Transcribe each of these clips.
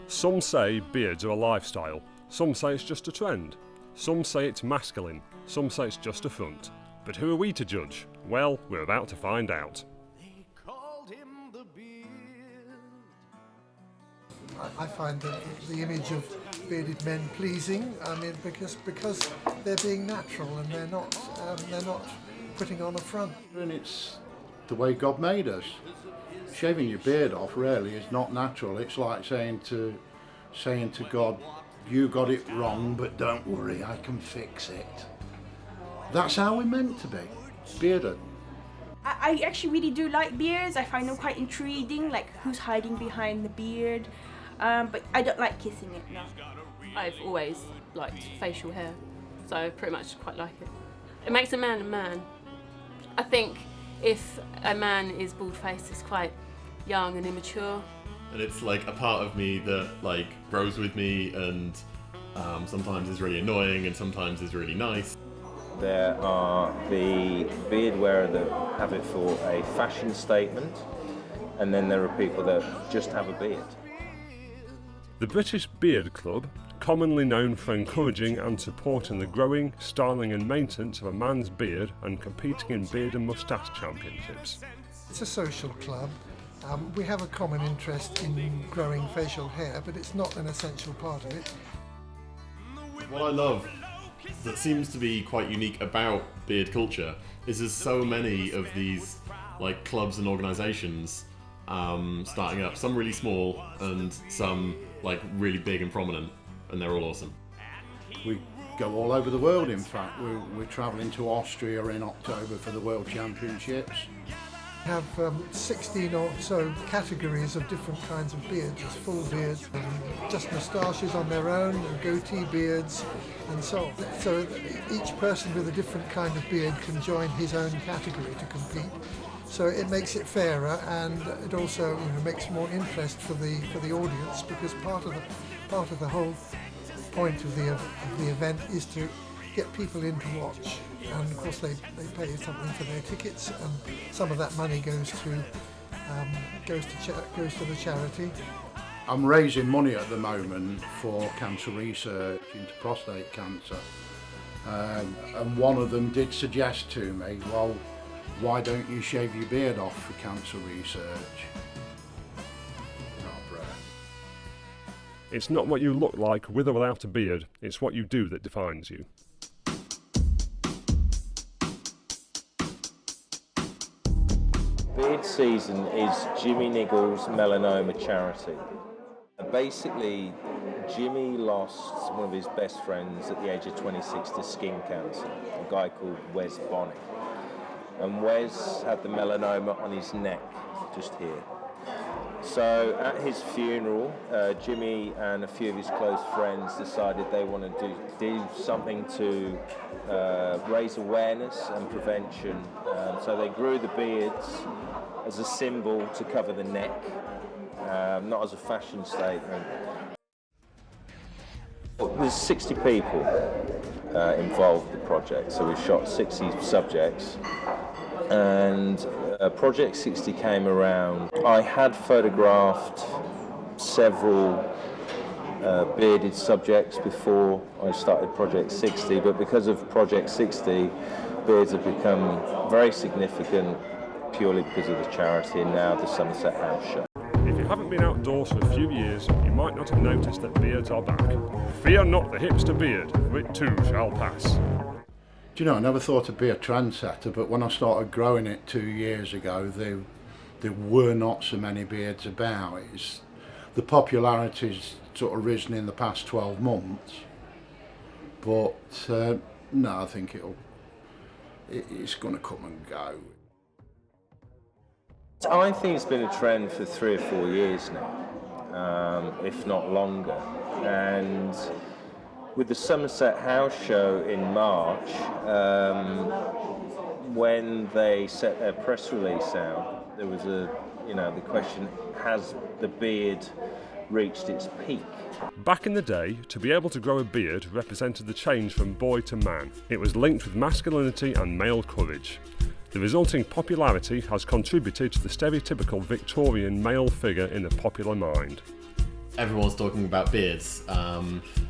Some say beards are a lifestyle, some say it's just a trend, some say it's masculine, some say it's just a front. But who are we to judge? Well, we're about to find out. They called him the Beard. I find the image of bearded men pleasing. I mean, because they're being natural and they're not putting on a front. And it's the way God made us. Shaving your beard off really is not natural. It's like saying to God, "You got it wrong, but don't worry, I can fix it." That's how we're meant to be, bearded. I actually really do like beards. I find them quite intriguing, like who's hiding behind the beard. But I don't like kissing it, no. I've always liked facial hair, so I pretty much quite like it. It makes a man a man. I think if a man is bald-faced, it's quite young and immature. And it's like a part of me that like grows with me and sometimes is really annoying and sometimes is really nice. There are the beard wearer that have it for a fashion statement, and then there are people that just have a beard. The British Beard Club, commonly known for encouraging and supporting the growing, styling and maintenance of a man's beard and competing in beard and moustache championships. It's a social club. We have a common interest in growing facial hair, but it's not an essential part of it. What I love that seems to be quite unique about beard culture is there's so many of these like clubs and organisations starting up, some really small and some like really big and prominent, and they're all awesome. We go all over the world, in fact. We're travelling to Austria in October for the World Championships. We have 16 or so categories of different kinds of beards. There's full beards, just moustaches on their own, goatee beards, and so on. So each person with a different kind of beard can join his own category to compete. So it makes it fairer, and it also makes more interest for the audience, because part of the whole point of the event is to get people in to watch, and of course they pay something for their tickets, and some of that money goes to the charity. I'm raising money at the moment for cancer research into prostate cancer, and one of them did suggest to me, well, why don't you shave your beard off for cancer research? Oh, bruh. It's not what you look like with or without a beard, it's what you do that defines you. Beard season is Jimmy Niggle's melanoma charity. Basically, Jimmy lost one of his best friends at the age of 26 to skin cancer, a guy called Wes Bonnet. And Wes had the melanoma on his neck, just here. So at his funeral, Jimmy and a few of his close friends decided they wanted to do something to raise awareness and prevention. So they grew the beards as a symbol to cover the neck, not as a fashion statement. There's 60 people involved in the project, so we've shot 60 subjects. And Project 60 came around. I had photographed several bearded subjects before I started Project 60, but because of Project 60, beards have become very significant purely because of the charity and now the Somerset House show. If you haven't been outdoors for a few years, you might not have noticed that beards are back. Fear not the hipster beard, for it too shall pass. Do you know, I never thought I'd be a trendsetter, but when I started growing it 2 years ago, there were not so many beards about. The popularity's sort of risen in the past 12 months, but no, I think it's going to come and go. I think it's been a trend for 3 or 4 years now, if not longer. And with the Somerset House show in March, when they set their press release out, there was the question, has the beard reached its peak? Back in the day, to be able to grow a beard represented the change from boy to man. It was linked with masculinity and male courage. The resulting popularity has contributed to the stereotypical Victorian male figure in the popular mind. Everyone's talking about beards.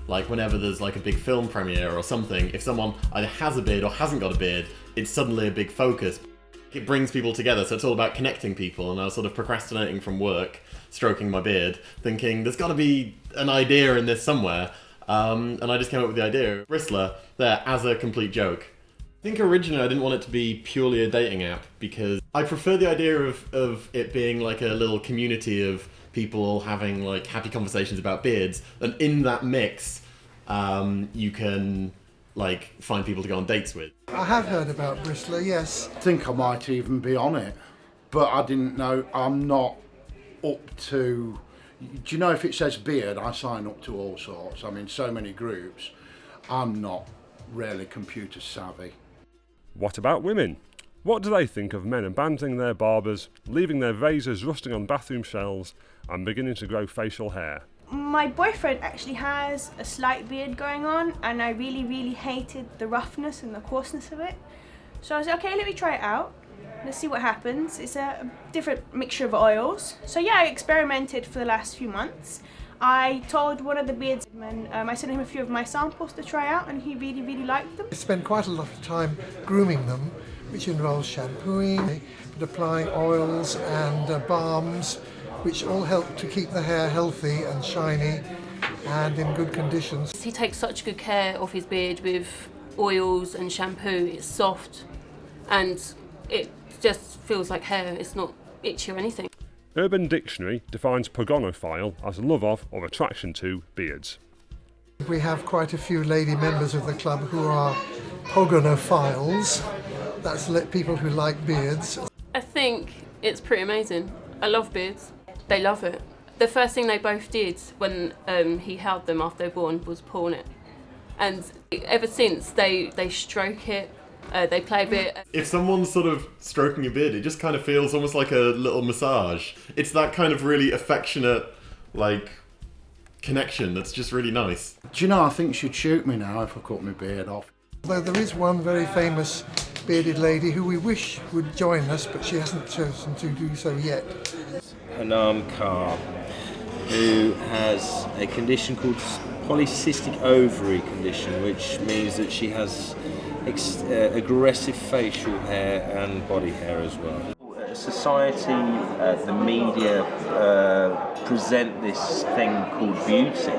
Like whenever there's like a big film premiere or something, if someone either has a beard or hasn't got a beard, it's suddenly a big focus. It brings people together, so it's all about connecting people, and I was sort of procrastinating from work, stroking my beard, thinking there's got to be an idea in this somewhere, and I just came up with the idea. Bristler, there, as a complete joke. I think originally I didn't want it to be purely a dating app, because I prefer the idea of it being like a little community of people all having like happy conversations about beards, and in that mix you can like find people to go on dates with. I have heard about Bristler, yes. I think I might even be on it, but I didn't know. I'm not up to. Do you know, if it says beard, I sign up to all sorts. I'm in so many groups. I'm not really computer savvy. What about women? What do they think of men abandoning their barbers, leaving their razors rusting on bathroom shelves, and beginning to grow facial hair? My boyfriend actually has a slight beard going on, and I really hated the roughness and the coarseness of it. So I was like, okay, let me try it out. Let's see what happens. It's a different mixture of oils. So yeah, I experimented for the last few months. I told one of the beardsmen, I sent him a few of my samples to try out, and he really liked them. I spend quite a lot of time grooming them, which involves shampooing, but applying oils and balms, which all help to keep the hair healthy and shiny and in good conditions. He takes such good care of his beard with oils and shampoo. It's soft and it just feels like hair. It's not itchy or anything. Urban Dictionary defines pogonophile as a love of or attraction to beards. We have quite a few lady members of the club who are pogonophiles. That's people who like beards. I think it's pretty amazing. I love beards. They love it. The first thing they both did when he held them after they were born was pawn it. And ever since, they stroke it, they play a bit. If someone's sort of stroking a beard, it just kind of feels almost like a little massage. It's that kind of really affectionate, like, connection that's just really nice. Do you know, I think she'd shoot me now if I cut my beard off. Although there is one very famous bearded lady who we wish would join us, but she hasn't chosen to do so yet. Hanam Kaur, who has a condition called polycystic ovary condition, which means that she has aggressive facial hair and body hair as well. Society, the media present this thing called beauty,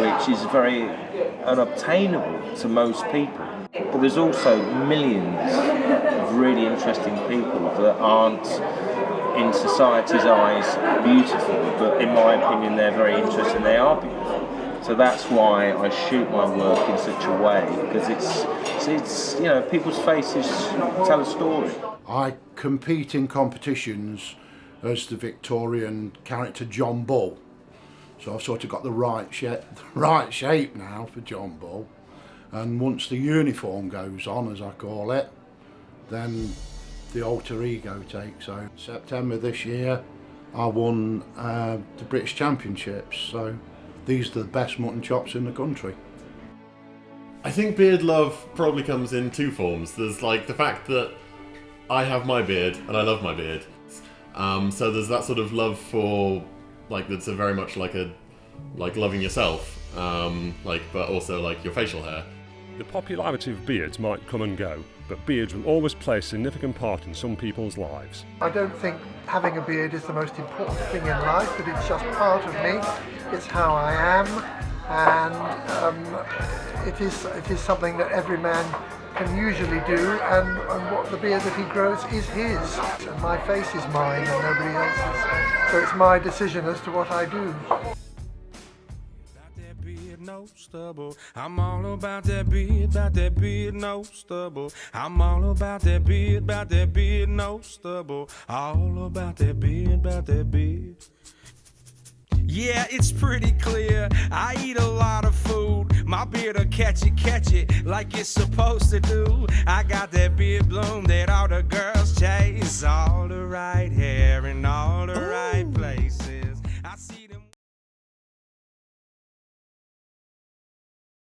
which is very unobtainable to most people. But there's also millions of really interesting people that aren't, in society's eyes, beautiful, but in my opinion they're very interesting, they are beautiful. So that's why I shoot my work in such a way, because it's you know, people's faces tell a story. I compete in competitions as the Victorian character John Bull, so I've sort of got the right shape now for John Bull. And once the uniform goes on, as I call it, then the alter ego takes over. September this year, I won the British Championships, so these are the best mutton chops in the country. I think beard love probably comes in two forms. There's like the fact that I have my beard and I love my beard. So there's that sort of love for, like, that's a very much like loving yourself, but also like your facial hair. The popularity of beards might come and go, but beards will always play a significant part in some people's lives. I don't think having a beard is the most important thing in life, but it's just part of me. It's how I am, and it is something that every man can usually do, and what the beard that he grows is his. And my face is mine and nobody else's, so it's my decision as to what I do. No stubble. I'm all about that beard, no stubble. I'm all about that beard, no stubble. All about that beard. Yeah, it's pretty clear. I eat a lot of food. My beard'll catch it like it's supposed to do. I got that beard bloom that all the girls chase. All the right hair.